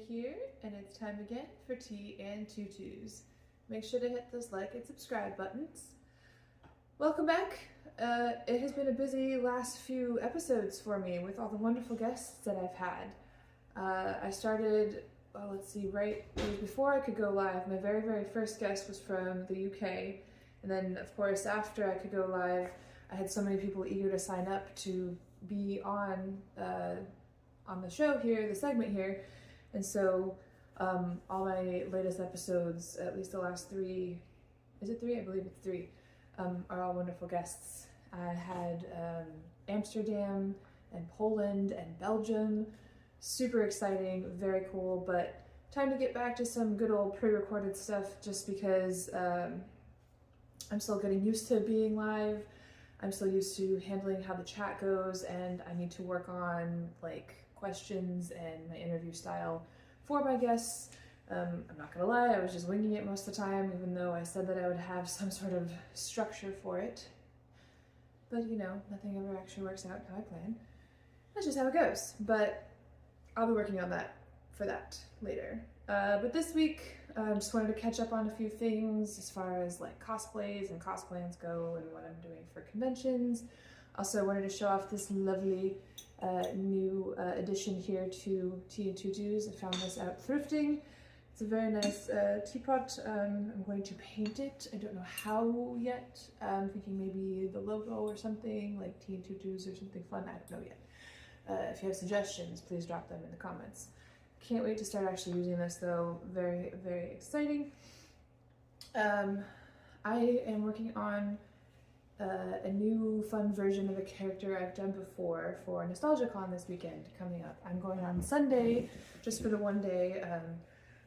Here, and it's time again for tea and tutus. Make sure to hit those like and subscribe buttons. Welcome back. It has been a busy last few episodes for me with all the wonderful guests that I've had. I started, right before I could go live, my very first guest was from the UK, and then of course after I could go live, I had so many people eager to sign up to be on the show here, the segment here. And so all my latest episodes, at least the last three, is it three? I believe it's three, are all wonderful guests. I had Amsterdam and Poland and Belgium. Super exciting, very cool, but time to get back to some good old pre-recorded stuff just because I'm still getting used to being live. I'm still used to handling how the chat goes, and I need to work on like questions and my interview style for my guests. I'm not gonna lie, I was just winging it most of the time, even though I said that I would have some sort of structure for it. But you know, nothing ever actually works out how I plan. That's just how it goes. But I'll be working on that later. But this week, I just wanted to catch up on a few things as far as like cosplays and cosplans go and what I'm doing for conventions. Also wanted to show off this lovely new addition here to Tea and Tutus. I found this out thrifting. It's a very nice teapot. I'm going to paint it. I don't know how yet. I'm thinking maybe the logo or something, like Tea and Tutus or something fun. I don't know yet. If you have suggestions, please drop them in the comments. Can't wait to start actually using this though. Very exciting. I am working on a new fun version of a character I've done before for NostalgiaCon this weekend coming up. I'm going on Sunday just for the one day,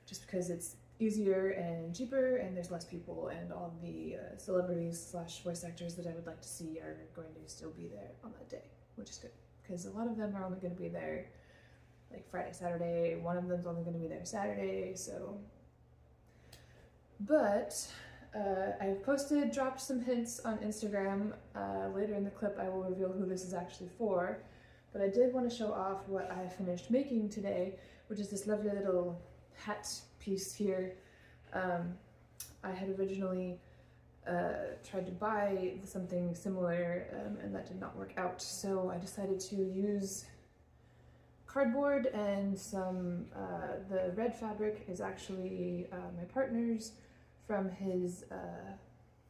just because it's easier and cheaper and there's less people, and all the celebrities / voice actors that I would like to see are going to still be there on that day, which is good because a lot of them are only going to be there like Friday, Saturday. One of them's only going to be there Saturday, so. But I've dropped some hints on Instagram. Later in the clip I will reveal who this is actually for, but I did want to show off what I finished making today, which is this lovely little hat piece here. I had originally tried to buy something similar and that did not work out, so I decided to use cardboard and some, the red fabric is actually my partner's from his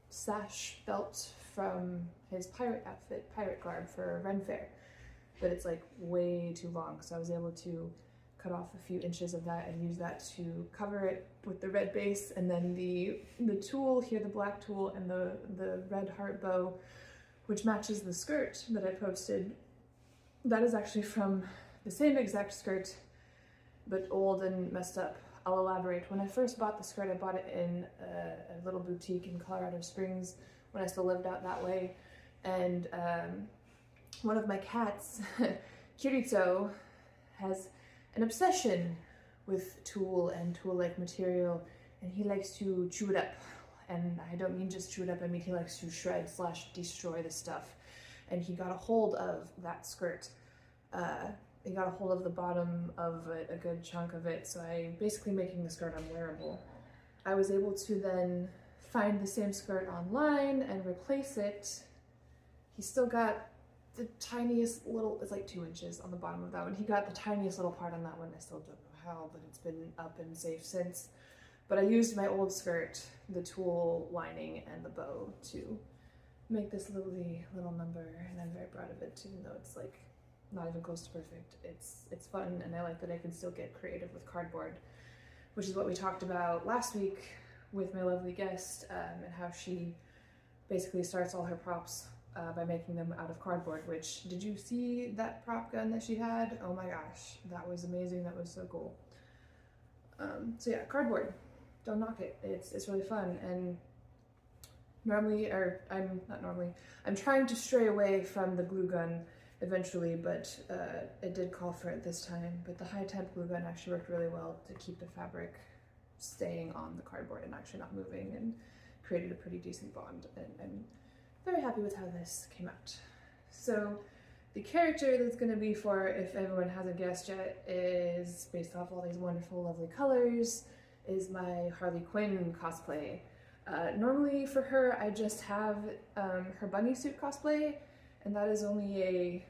sash belt from his pirate outfit, pirate garb for Ren Fair. But it's like way too long, so I was able to cut off a few inches of that and use that to cover it with the red base, and then the tulle here, the black tulle, and the red heart bow, which matches the skirt that I posted. That is actually from the same exact skirt, but old and messed up. I'll elaborate. When I first bought the skirt, I bought it in a little boutique in Colorado Springs when I still lived out that way. And one of my cats, Kirito, has an obsession with tulle and tulle-like material, and he likes to chew it up. And I don't mean just chew it up, I mean he likes to shred / destroy the stuff. And he got a hold of that skirt. He got a hold of the bottom of a good chunk of it, so I'm basically making the skirt unwearable. I was able to then find the same skirt online and replace it. He still got the tiniest little, it's like 2 inches on the bottom of that one. He got the tiniest little part on that one. I still don't know how, but it's been up and safe since. But I used my old skirt, the tulle lining, and the bow to make this lovely little number, and I'm very proud of it, even though it's like not even close to perfect. It's fun, and I like that I can still get creative with cardboard, which is what we talked about last week with my lovely guest, and how she basically starts all her props by making them out of cardboard, which, did you see that prop gun that she had? Oh my gosh, that was amazing, that was so cool. So yeah, cardboard, don't knock it, it's really fun, and I'm trying to stray away from the glue gun eventually, but it did call for it this time. But the high temp glue gun actually worked really well to keep the fabric staying on the cardboard and actually not moving, and created a pretty decent bond. And very happy with how this came out. So the character that's going to be for, if everyone hasn't guessed yet, is based off all these wonderful, lovely colors, is my Harley Quinn cosplay. Normally for her, I just have her bunny suit cosplay, and that is only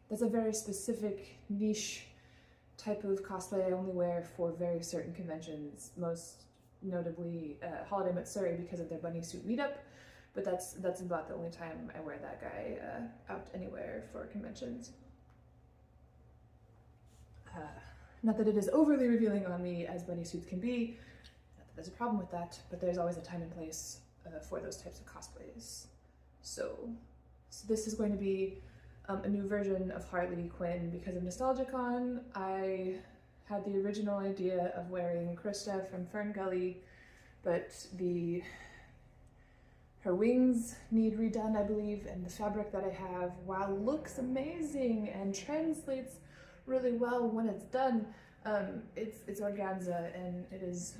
that's a very specific niche type of cosplay I only wear for very certain conventions, most notably Holiday Matsuri because of their bunny suit meetup, but that's about the only time I wear that guy out anywhere for conventions. Not that it is overly revealing on me as bunny suits can be, not that there's a problem with that, but there's always a time and place for those types of cosplays. So this is going to be a new version of Harley Quinn because of NostalgiaCon. I had the original idea of wearing Krista from Fern Gully, but her wings need redone, I believe, and the fabric that I have, while looks amazing and translates really well when it's done, it's organza, and it's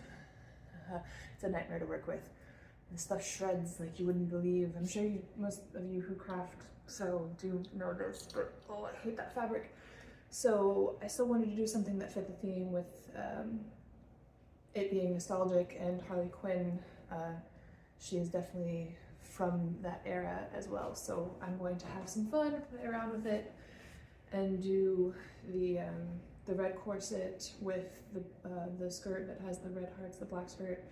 a nightmare to work with. The stuff shreds like you wouldn't believe. I'm sure most of you who craft so do know this, but oh, I hate that fabric. So I still wanted to do something that fit the theme with it being nostalgic, and Harley Quinn, she is definitely from that era as well. So I'm going to have some fun, play around with it, and do the red corset with the skirt that has the red hearts, the black skirt.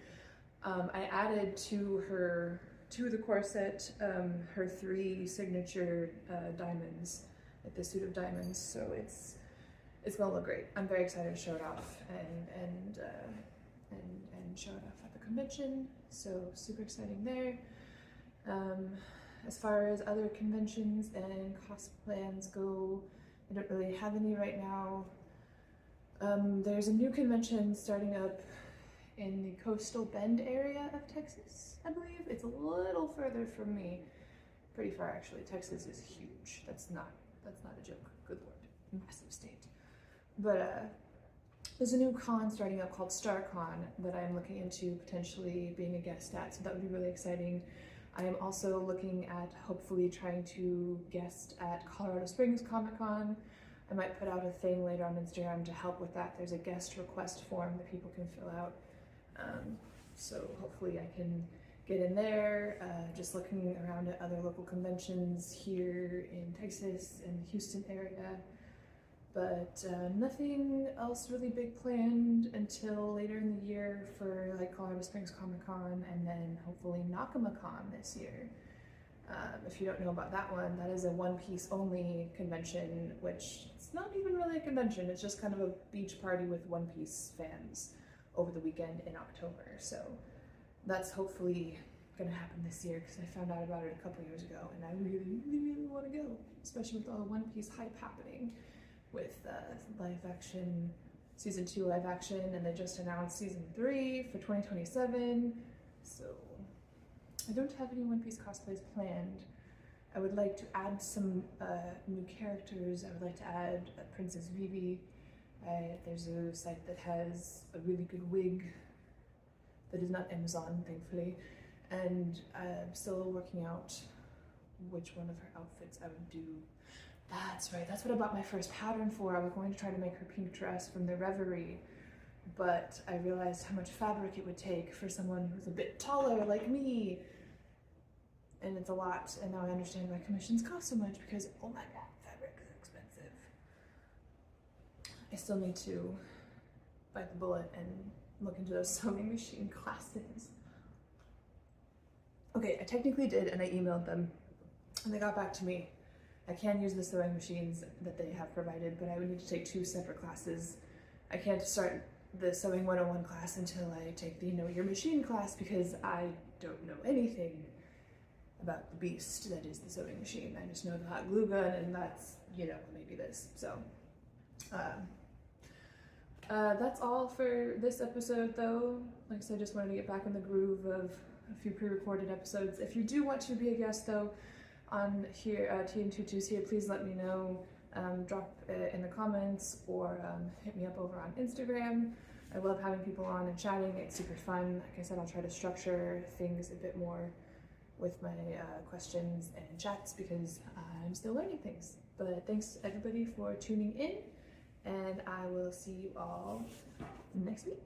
I added to the corset her 3 signature diamonds, like the suit of diamonds. So it's gonna look great. I'm very excited to show it off and show it off at the convention. So super exciting there. As far as other conventions and cosplay plans go, I don't really have any right now. There's a new convention starting up in the Coastal Bend area of Texas, I believe. It's a little further from me, pretty far actually. Texas is huge. That's not a joke. Good lord, massive state. But there's a new con starting up called StarCon that I'm looking into potentially being a guest at, so that would be really exciting. I am also looking at hopefully trying to guest at Colorado Springs Comic-Con. I might put out a thing later on Instagram to help with that. There's a guest request form that people can fill out. So hopefully I can get in there, just looking around at other local conventions here in Texas and the Houston area. But nothing else really big planned until later in the year for like Colorado Springs Comic-Con, and then hopefully NAKAMA-Con this year. If you don't know about that one, that is a One Piece only convention, which it's not even really a convention, it's just kind of a beach party with One Piece fans over the weekend in October. So that's hopefully gonna happen this year because I found out about it a couple years ago and I really, really, really want to go, especially with all the One Piece hype happening with live action, season 2 live action, and they just announced season 3 for 2027. So I don't have any One Piece cosplays planned. I would like to add some new characters. I would like to add Princess Vivi. There's a site that has a really good wig that is not Amazon, thankfully, and I'm still working out which one of her outfits I would do. That's right, that's what I bought my first pattern for. I was going to try to make her pink dress from the Reverie, but I realized how much fabric it would take for someone who's a bit taller like me. And it's a lot, and now I understand why commissions cost so much, because oh my god, fabric is expensive. I still need to bite the bullet and look into those sewing machine classes. Okay, I technically did, and I emailed them, and they got back to me. I can use the sewing machines that they have provided, but I would need to take 2 separate classes. I can't start the Sewing 101 class until I take the Know Your Machine class, because I don't know anything about the beast that is the sewing machine. I just know the hot glue gun, and that's, you know, maybe this. So that's all for this episode though. Like I said, I just wanted to get back in the groove of a few pre-recorded episodes. If you do want to be a guest though on here, Tea and Tutus here, please let me know. Drop in the comments or hit me up over on Instagram. I love having people on and chatting. It's super fun. Like I said, I'll try to structure things a bit more with my questions and chats because I'm still learning things. But thanks everybody for tuning in, and I will see you all next week.